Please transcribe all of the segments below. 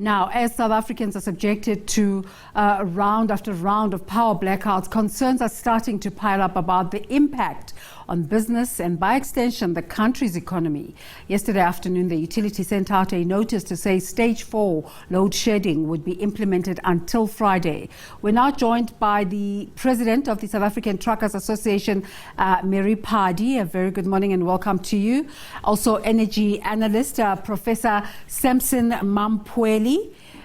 Now, as South Africans are subjected to round after round of power blackouts, concerns are starting to pile up about the impact on business and, by extension, the country's economy. Yesterday afternoon, the utility sent out a notice to say stage 4 load shedding would be implemented until Friday. We're now joined by the president of the South African Truckers Association, Mary Phadi. A very good morning and welcome to you. Also, energy analyst, Professor Sampson Mamphweli.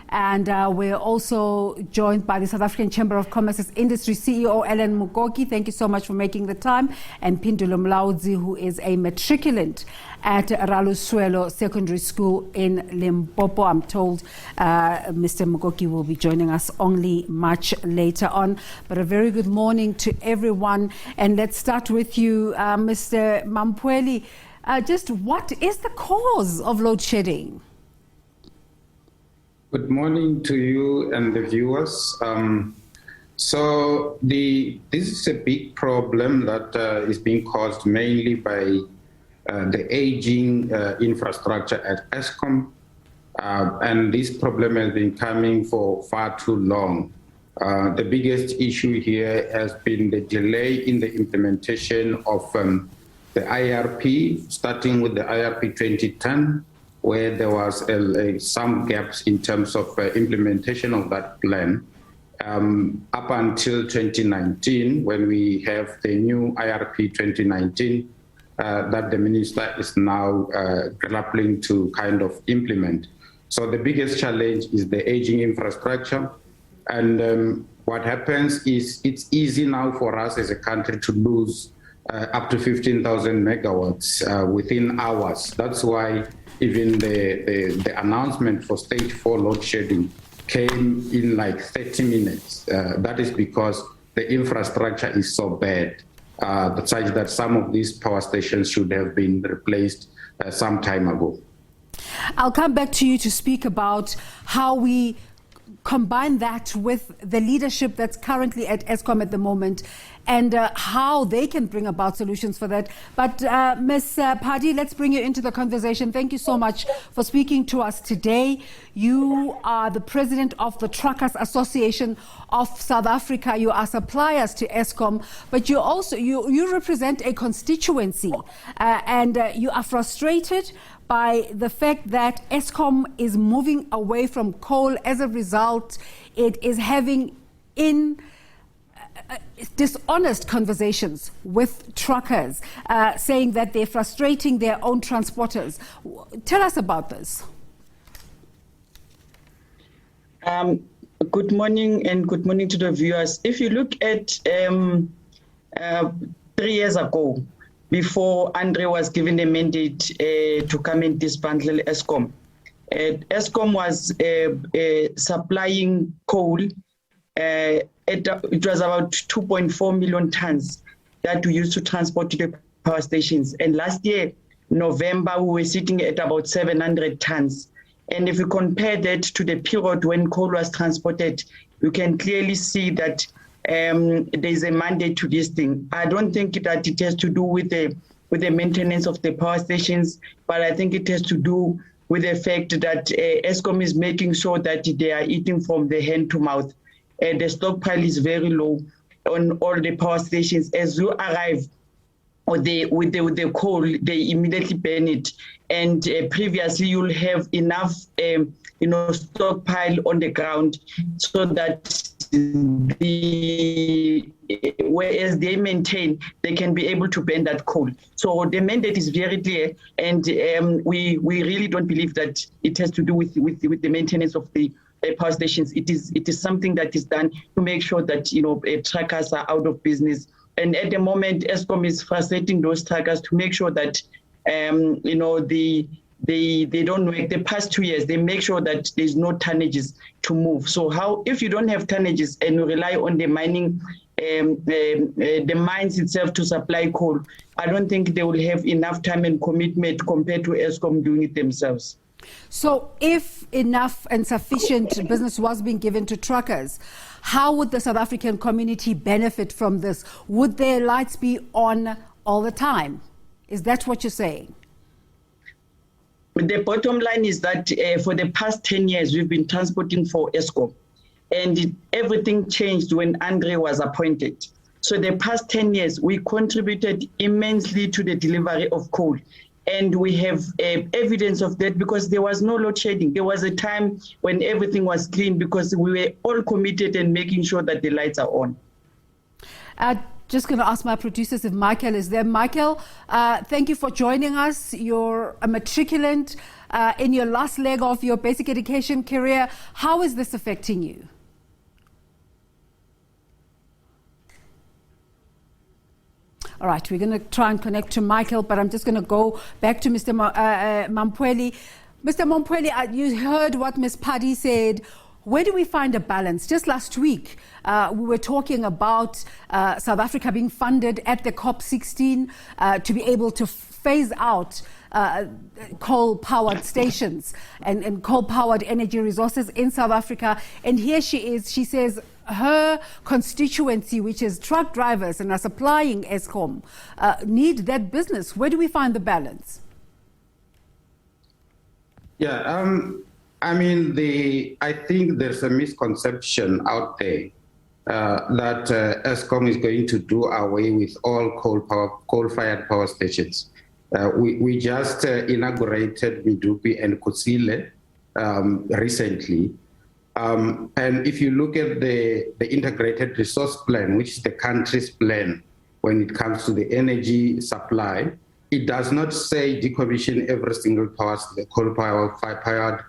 And we're also joined by the South African Chamber of Commerce's Industry CEO, Mkoki. Thank you so much for making the time. And Phindulo Mulaudzi, who is a matriculant at Raluswielo Secondary School in Limpopo. I'm told Mr. Mkoki will be joining us only much later on. But a very good morning to everyone. And let's start with you, Mr. Mamphweli. Just what is the cause of load shedding? Good morning to you and the viewers. This is a big problem that is being caused mainly by the aging infrastructure at SCom, and this problem has been coming for far too long. The biggest issue here has been the delay in the implementation of the IRP, starting with the IRP 2010, where there was some gaps in terms of implementation of that plan, up until 2019, when we have the new IRP 2019 that the minister is now grappling to kind of implement. So the biggest challenge is the aging infrastructure. And what happens is it's easy now for us as a country to lose up to 15,000 megawatts within hours. That's why even the announcement for stage 4 load shedding came in like 30 minutes. That is because the infrastructure is so bad, such that some of these power stations should have been replaced some time ago. I'll come back to you to speak about how we combine that with the leadership that's currently at SCom at the moment and how they can bring about solutions for that. But Ms. Phadi, let's bring you into the conversation. Thank you so much for speaking to us today. You are the president of the Truckers Association of South Africa. You are suppliers to SCom, but you also you represent a constituency and you are frustrated by the fact that SCom is moving away from coal. As a result, it is having dishonest conversations with truckers, saying that they're frustrating their own transporters. Tell us about this. Good morning and good morning to the viewers. If you look at 3 years ago, before Andre was given the mandate to come and dismantle SCom, SCom was supplying coal. It was about 2.4 million tons that we used to transport to the power stations. And last year, November, we were sitting at about 700 tons. And if you compare that to the period when coal was transported, you can clearly see that there's a mandate to this thing. I don't think that it has to do with the maintenance of the power stations, but I think it has to do with the fact that SCom is making sure that they are eating from the hand to mouth. The stockpile is very low on all the power stations. As you arrive with the coal, they immediately burn it. And previously, you'll have enough stockpile on the ground so that whereas they maintain, they can be able to burn that coal. So the mandate is very clear, and we really don't believe that it has to do with the maintenance of the power stations. It is something that is done to make sure that truckers are out of business. And at the moment, SCom is frustrating those truckers to make sure that they don't work. The past 2 years, they make sure that there's no tonnages to move. So if you don't have tonnages and you rely on the mining, the mines itself to supply coal, I don't think they will have enough time and commitment compared to SCom doing it themselves. So if enough and sufficient business was being given to truckers, how would the South African community benefit from this? Would their lights be on all the time? Is that what you're saying? The bottom line is that for the past 10 years, we've been transporting for SCom, and everything changed when Andre was appointed. So the past 10 years, we contributed immensely to the delivery of coal. And we have evidence of that because there was no load shedding. There was a time when everything was clean because we were all committed and making sure that the lights are on. Just going to ask my producers if Michael is there. Michael, thank you for joining us. You're a matriculant in your last leg of your basic education career. How is this affecting you? All right, we're going to try and connect to Michael, but I'm just going to go back to Mr. Mamphweli. Mr. Mamphweli, you heard what Ms. Phadi said. Where do we find a balance? Just last week, we were talking about South Africa being funded at the COP16 to be able to phase out coal-powered stations and coal-powered energy resources in South Africa. And here she is, she says, her constituency, which is truck drivers and are supplying SCom, need that business. Where do we find the balance? Yeah, I mean, I think there's a misconception out there that SCom is going to do away with all coal-fired power stations. We just inaugurated Medupi and Kusile recently. And if you look at the integrated resource plan, which is the country's plan when it comes to the energy supply, it does not say decommission every single coal-fired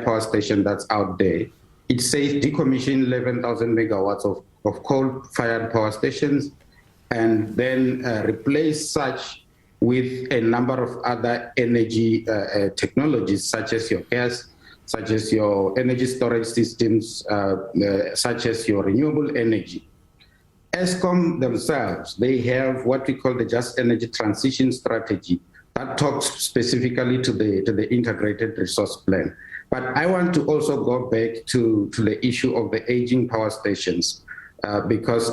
power station that's out there. It says decommission 11,000 megawatts of coal-fired power stations and then replace such with a number of other energy technologies, such as your gas, such as your energy storage systems, such as your renewable energy. SCom themselves, they have what we call the Just Energy Transition Strategy that talks specifically to the integrated resource plan. But I want to also go back to the issue of the aging power stations, because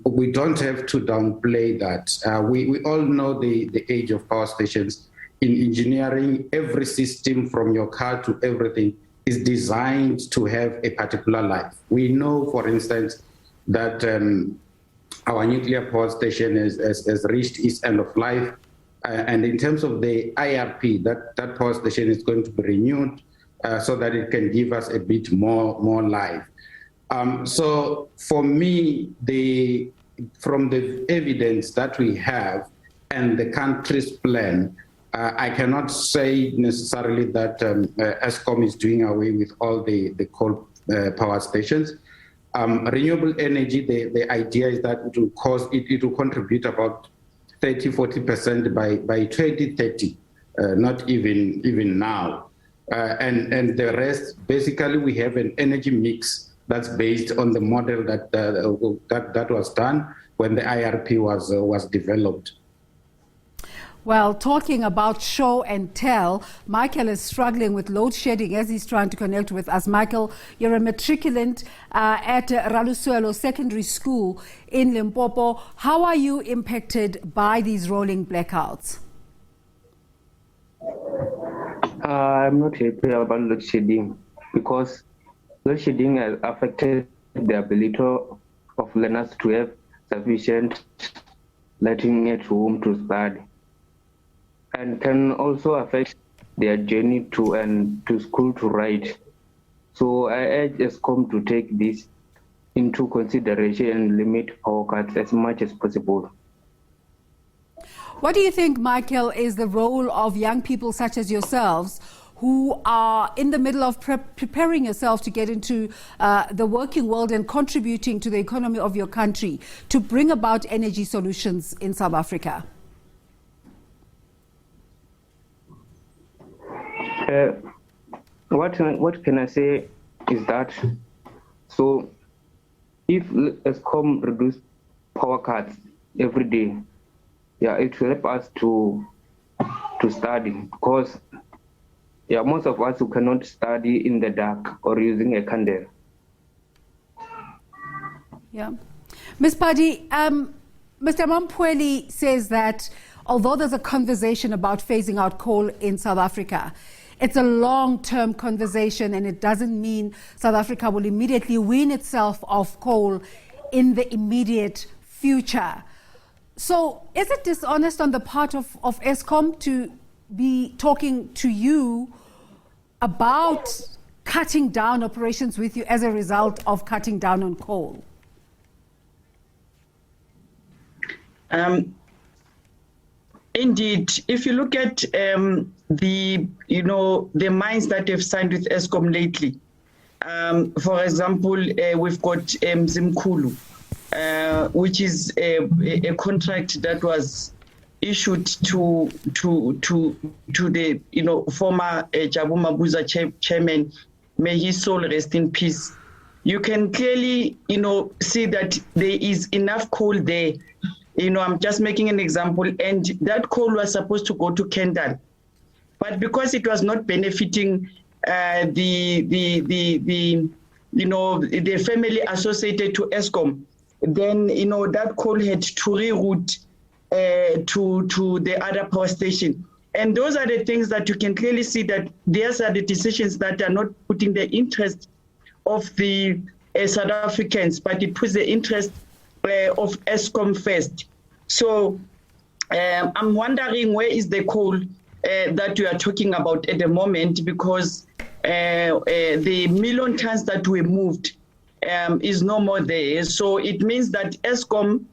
we don't have to downplay that. We all know the age of power stations. In engineering, every system from your car to everything is designed to have a particular life. We know, for instance, that our nuclear power station has reached its end of life. And in terms of the IRP, that power station is going to be renewed so that it can give us a bit more life. So for me, from the evidence that we have and the country's plan, I cannot say necessarily that SCom is doing away with all the coal power stations. Renewable energy, the idea is that it will contribute about 30-40% by 2030, not even now. And the rest, basically, we have an energy mix that's based on the model that was done when the IRP was developed. Well, talking about show and tell, Michael is struggling with load shedding as he's trying to connect with us. Michael, you're a matriculant at Raluswielo Secondary School in Limpopo. How are you impacted by these rolling blackouts? I'm not happy about load shedding because load shedding has affected the ability of learners to have sufficient lighting at home to study, and can also affect their journey to school to write. So I urge SCom to take this into consideration and limit power cuts as much as possible. What do you think, Michael, is the role of young people such as yourselves who are in the middle of preparing yourself to get into the working world and contributing to the economy of your country to bring about energy solutions in South Africa? What can I say is that, so if SCom reduce power cuts every day, yeah, it will help us to study, because most of us who cannot study in the dark or using a candle. Yeah. Ms. Phadi, Mr. Mamphweli says that although there's a conversation about phasing out coal in South Africa, it's a long-term conversation, and it doesn't mean South Africa will immediately wean itself off coal in the immediate future. So is it dishonest on the part of SCom to be talking to you about cutting down operations with you as a result of cutting down on coal? Indeed, if you look at the mines that have signed with SCom lately, for example, we've got Zimkhulu, which is a contract that was issued to the former Jabu Mabuza chairman. May his soul rest in peace. You can clearly see that there is enough coal there. I'm just making an example, and that coal was supposed to go to Kendal, but because it was not benefiting the family associated to SCom, then that coal had to reroute to the other power station. And those are the things that you can clearly see that these are the decisions that are not putting the interest of the South Africans, but it puts the interest of SCom first. So I'm wondering, where is the coal that you are talking about at the moment, because the million tons that we moved is no more there. So it means that SCom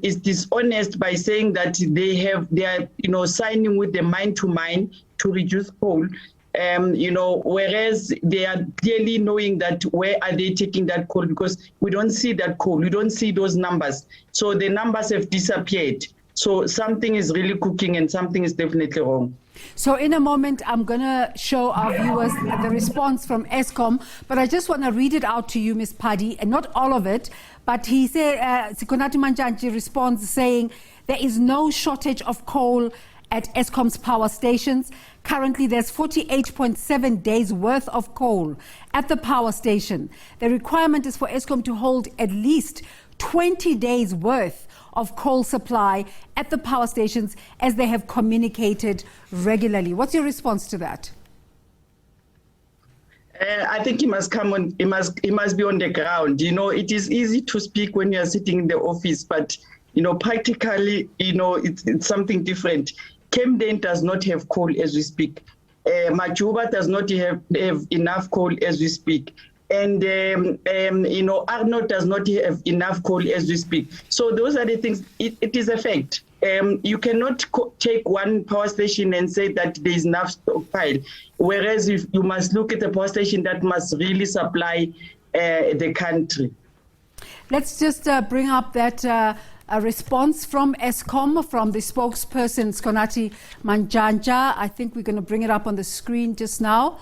is dishonest by saying that they are signing with the mine to mine to reduce coal. Whereas they are clearly knowing that where are they taking that coal, because we don't see that coal, we don't see those numbers. So the numbers have disappeared. So something is really cooking and something is definitely wrong. So in a moment, I'm going to show our viewers the response from SCom, but I just want to read it out to you, Ms. Phadi, and not all of it. But he said, Sikonathi Mantshantshe responds saying, there is no shortage of coal at SCom's power stations. Currently, there's 48.7 days worth of coal at the power station. The requirement is for SCom to hold at least 20 days worth of coal supply at the power stations, as they have communicated regularly. What's your response to that? I think he must come on. He must be on the ground. It is easy to speak when you are sitting in the office, but practically, it's something different. Camden does not have coal as we speak. Majuba does not have enough coal as we speak. And, Arnold does not have enough coal as we speak. So those are the things. It is a fact. You cannot take one power station and say that there is enough stockpile, whereas you must look at the power station that must really supply the country. Let's just bring up that a response from SCom, from the spokesperson, Sikonathi Mantshantshe. I think we're going to bring it up on the screen just now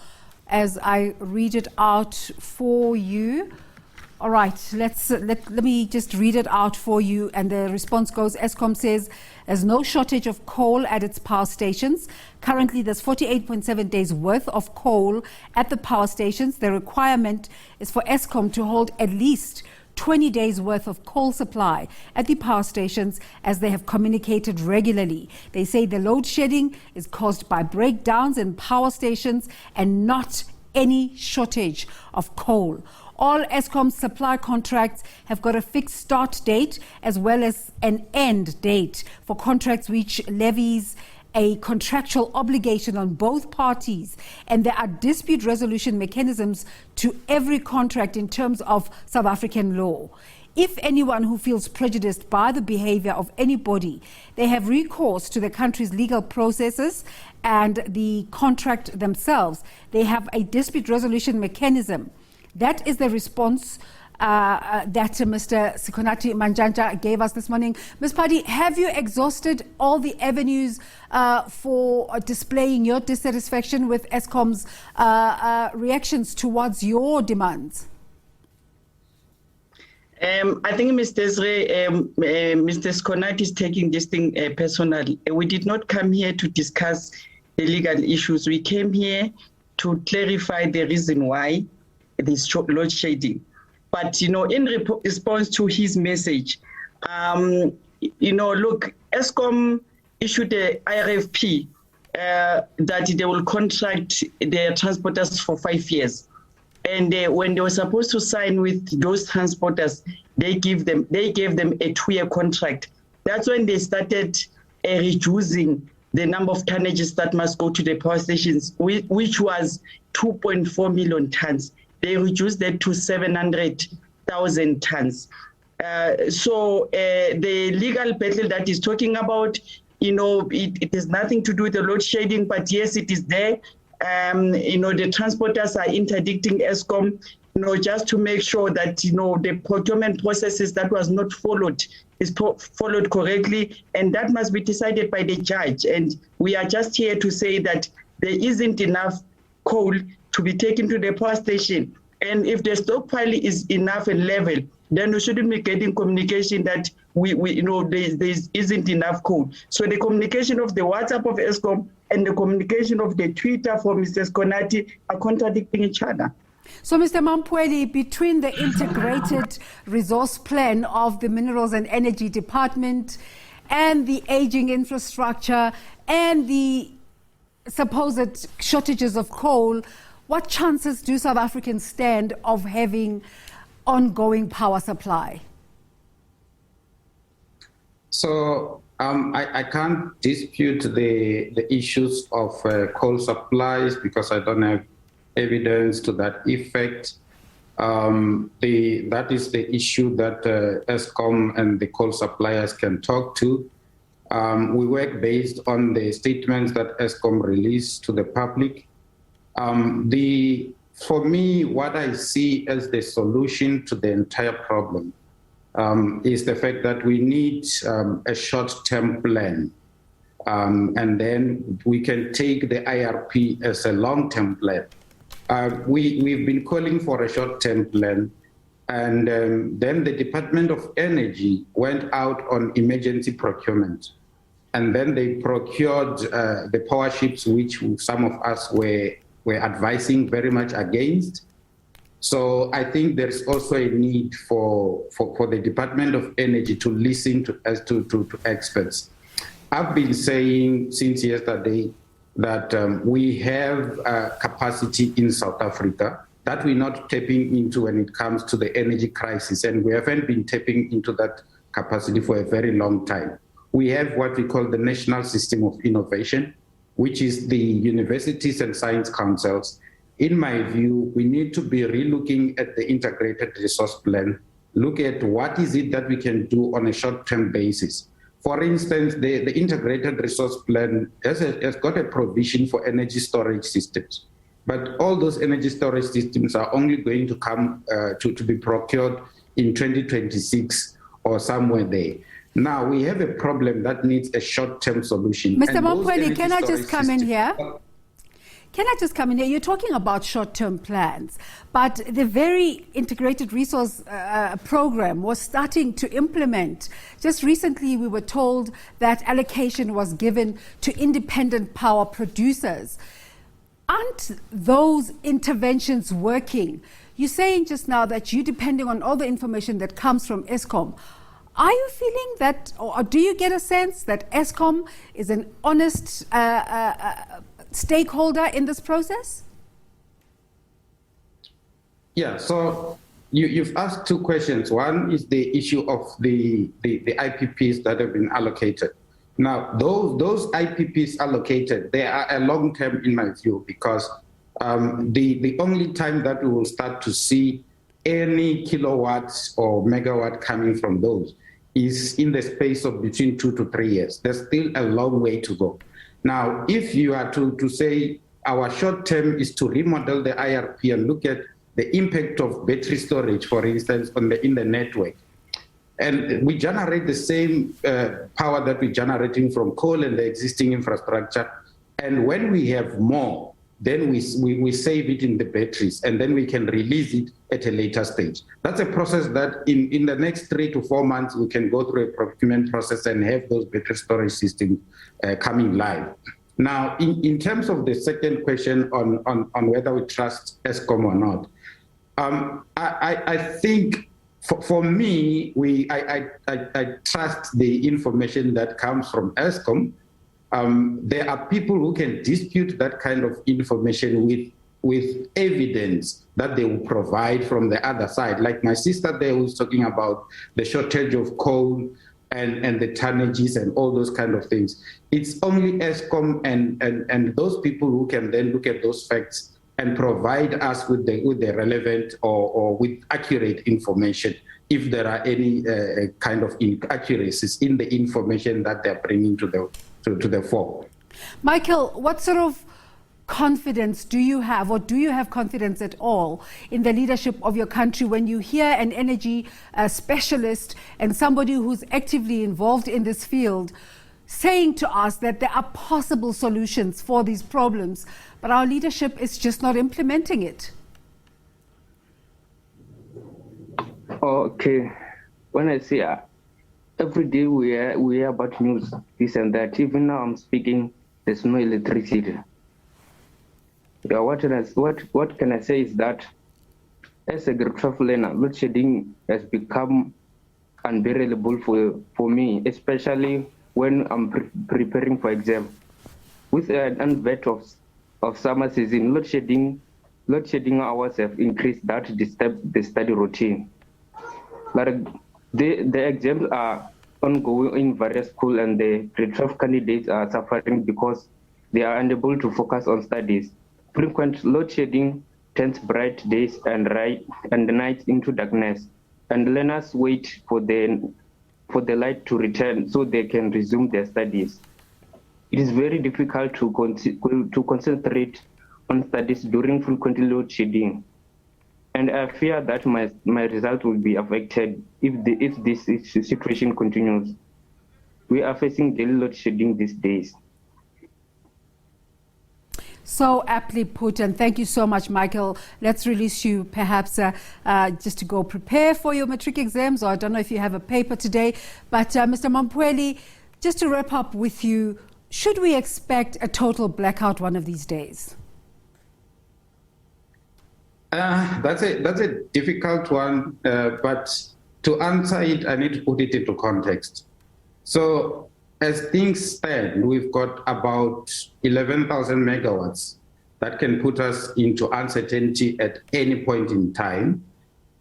as I read it out for you. All right, let me just read it out for you. And the response goes, SCom says there's no shortage of coal at its power stations. Currently, there's 48.7 days worth of coal at the power stations. The requirement is for SCom to hold at least 20 days worth of coal supply at the power stations, as they have communicated regularly. They say the load shedding is caused by breakdowns in power stations and not any shortage of coal. All SCom supply contracts have got a fixed start date as well as an end date for contracts which levies a contractual obligation on both parties, and there are dispute resolution mechanisms to every contract in terms of South African law. If anyone who feels prejudiced by the behavior of anybody, they have recourse to the country's legal processes and the contract themselves. They have a dispute resolution mechanism. That is the response that Mr. Sikonathi Mantshantshe gave us this morning. Ms. Phadi, have you exhausted all the avenues for displaying your dissatisfaction with SCom's reactions towards your demands? I think Mr. Sikonathi is taking this thing personally. We did not come here to discuss the legal issues. We came here to clarify the reason why this load shedding. But, in response to his message, look, SCom issued a RFP that they will contract their transporters for 5 years. And when they were supposed to sign with those transporters, they gave them a 2-year contract. That's when they started reducing the number of tonnages that must go to the power stations, which was 2.4 million tons. They reduced that to 700,000 tons. So the legal battle that is talking about, it has nothing to do with the load shedding, but yes, it is there. The transporters are interdicting SCom, just to make sure that, the procurement processes that was not followed is followed correctly, and that must be decided by the judge. And we are just here to say that there isn't enough coal to be taken to the power station. And if the stockpile is enough and level, then we shouldn't be getting communication that there isn't enough coal. So the communication of the WhatsApp of SCom and the communication of the Twitter for Mr. Skonati are contradicting each other. So, Mr. Mamphweli, between the integrated resource plan of the Minerals and Energy Department and the aging infrastructure and the supposed shortages of coal, what chances do South Africans stand of having ongoing power supply? So I can't dispute the issues of coal supplies because I don't have evidence to that effect. That is the issue that SCom and the coal suppliers can talk to. We work based on the statements that SCom released to the public. For me, what I see as the solution to the entire problem is the fact that we need a short-term plan. And then we can take the IRP as a long-term plan. We've been calling for a short-term plan, and then the Department of Energy went out on emergency procurement. And then they procured the power ships, which some of us were advising very much against. So I think there's also a need for the Department of Energy to listen to experts. I've been saying since yesterday that we have capacity in South Africa that we're not tapping into when it comes to the energy crisis, and we haven't been tapping into that capacity for a very long time. We have what we call the National System of Innovation, which is the universities and science councils. In my view, we need to be relooking at the integrated resource plan, look at what is it that we can do on a short-term basis. For instance, the integrated resource plan has got a provision for energy storage systems, but all those energy storage systems are only going to come to be procured in 2026 or somewhere there. Now, we have a problem that needs a short-term solution. Mr. Mamphweli, can I just come in here? Can I just come in here? You're talking about short-term plans, but the very integrated resource program was starting to implement. Just recently, we were told that allocation was given to independent power producers. Aren't those interventions working? You're saying just now that you're depending on all the information that comes from SCom. Are you feeling that, or do you get a sense that SCom is an honest stakeholder in this process? Yeah, so you've asked two questions. One is the issue of the IPPs that have been allocated. Now, those IPPs allocated, they are a long term in my view, because the only time that we will start to see any kilowatts or megawatt coming from those is in the space of between 2 to 3 years. There's still a long way to go. Now, if you are to say our short term is to remodel the IRP and look at the impact of battery storage, for instance, in the network, and we generate the same power that we're generating from coal and the existing infrastructure, and when we have more, then we save it in the batteries, and then we can release it at a later stage. That's a process that in the next 3 to 4 months, we can go through a procurement process and have those battery storage systems coming live. Now, in terms of the second question on whether we trust SCom or not, I think for me, I trust the information that comes from SCom, there are people who can dispute that kind of information with evidence that they will provide from the other side. Like my sister there who's talking about the shortage of coal and the tonnages and all those kind of things. It's only SCom and those people who can then look at those facts and provide us with the relevant or with accurate information if there are any kind of inaccuracies in the information that they're bringing to the fore. Michael, what sort of confidence do you have, or do you have confidence at all in the leadership of your country when you hear an energy specialist and somebody who's actively involved in this field saying to us that there are possible solutions for these problems, but our leadership is just not implementing it? Okay, when I say every day we hear about news, this and that. Even now I'm speaking, there's no electricity. Yeah, what can I say is that as a grade 12 learner, load shedding has become unbearable for me, especially when I'm preparing for exam. With an advent of summer season, load shedding hours have increased that disturb the study routine. But the exams are ongoing in various schools, and the grade 12 candidates are suffering because they are unable to focus on studies. Frequent load shedding turns bright days and nights into darkness, and learners wait for the light to return so they can resume their studies. It is very difficult to concentrate on studies during frequent load shedding, and I fear that my result will be affected if this situation continues. We are facing daily load shedding these days. So aptly put, and thank you so much, Michael. Let's release you perhaps just to go prepare for your matric exams, or I don't know if you have a paper today. But Mr. Mamphweli, just to wrap up with you, should we expect a total blackout one of these days? That's a difficult one, but to answer it, I need to put it into context. So as things stand, we've got about 11,000 megawatts that can put us into uncertainty at any point in time.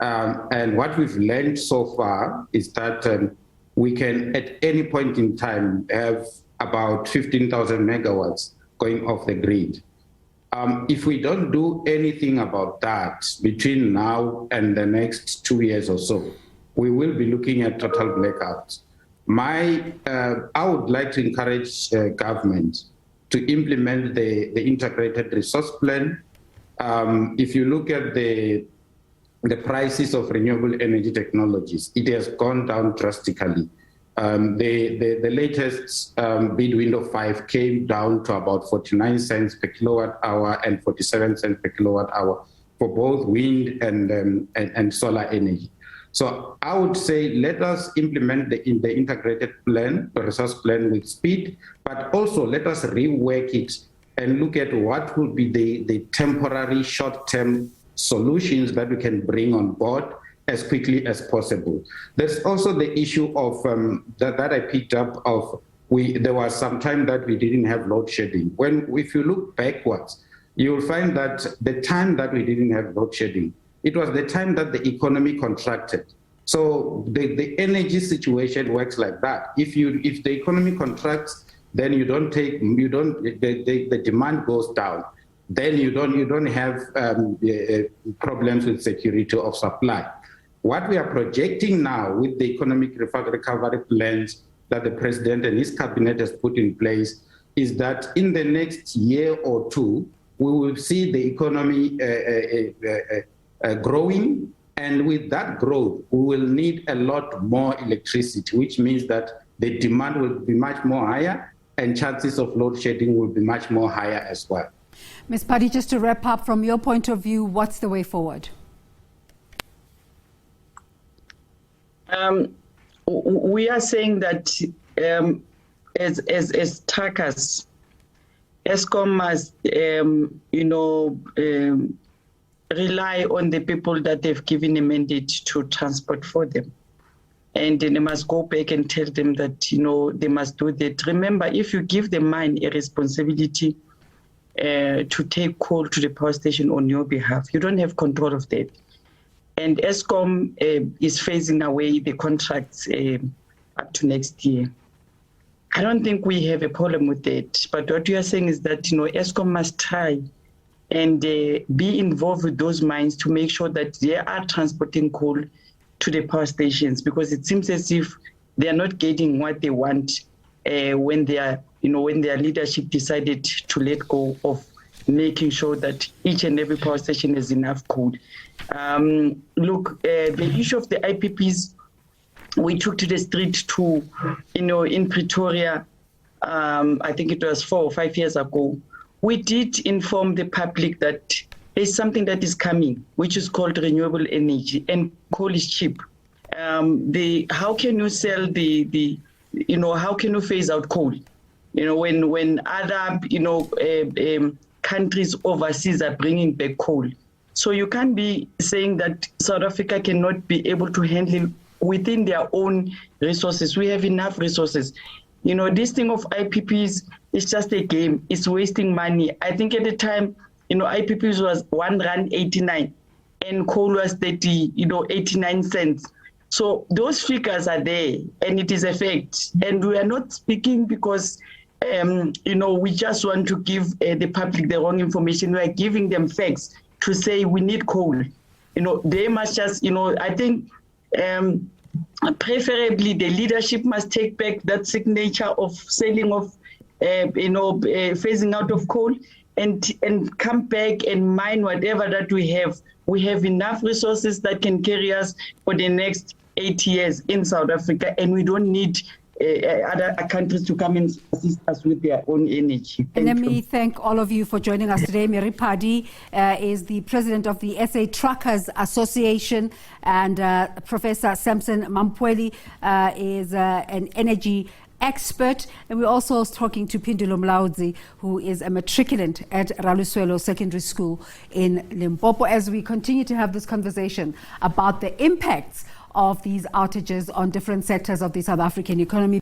And what we've learned so far is that we can, at any point in time, have about 15,000 megawatts going off the grid. If we don't do anything about that between now and the next 2 years or so, we will be looking at total blackouts. I would like to encourage government to implement the integrated resource plan. If you look at the prices of renewable energy technologies, it has gone down drastically. The latest bid window 5 came down to about 49 cents per kilowatt hour and 47 cents per kilowatt hour for both wind and solar energy. So I would say let us implement the integrated plan, the resource plan with speed, but also let us rework it and look at what will be the temporary short-term solutions that we can bring on board as quickly as possible. There's also the issue of that I picked up of there was some time that we didn't have load shedding. If you look backwards, you'll find that the time that we didn't have load shedding, it was the time that the economy contracted. So the energy situation works like that. If the economy contracts, then the demand goes down. Then you don't have problems with security of supply. What we are projecting now with the economic recovery plans that the president and his cabinet has put in place is that in the next year or two, we will see the economy growing, and with that growth, we will need a lot more electricity, which means that the demand will be much more higher and chances of load shedding will be much more higher as well. Ms. Phadi, just to wrap up, from your point of view, what's the way forward? We are saying that as TACAs, SCom must, rely on the people that they've given a mandate to transport for them. and then they must go back and tell them that, you know, they must do that. Remember, if you give the mine a responsibility to take coal to the power station on your behalf, you don't have control of that. And SCom is phasing away the contracts up to next year. I don't think we have a problem with that. But what we are saying is that, you know, SCom must try and be involved with those mines to make sure that they are transporting coal to the power stations, because it seems as if they are not getting what they want when they are, you know, when their leadership decided to let go of making sure that each and every power station has enough coal. Look, the issue of the IPPs, we took to the street to, you know, in Pretoria, I think it was 4 or 5 years ago. We did inform the public that there's something that is coming, which is called renewable energy, and coal is cheap. How can you sell you know, how can you phase out coal? You know, when other, you know, countries overseas are bringing back coal. So you can't be saying that South Africa cannot be able to handle within their own resources. We have enough resources. You know, this thing of IPPs is just a game. It's wasting money. I think at the time, you know, IPPs was R1.89 and coal was 89 cents. So those figures are there, and it is a fact. And we are not speaking because, you know, we just want to give the public the wrong information. We are giving them facts to say we need coal. You know, they must just, you know, I think preferably the leadership must take back that signature of selling of, you know, phasing out of coal, and come back and mine whatever that we have. We have enough resources that can carry us for the next 8 years in South Africa, and we don't need other countries to come and assist us with their own energy. And let me thank all of you for joining us today. Mary Phadi is the president of the SA Truckers Association, and Professor Sampson Mamphweli is an energy expert. And we're also talking to Phindulo Mulaudzi, who is a matriculant at Raluswielo Secondary School in Limpopo, as we continue to have this conversation about the impacts of these outages on different sectors of the South African economy.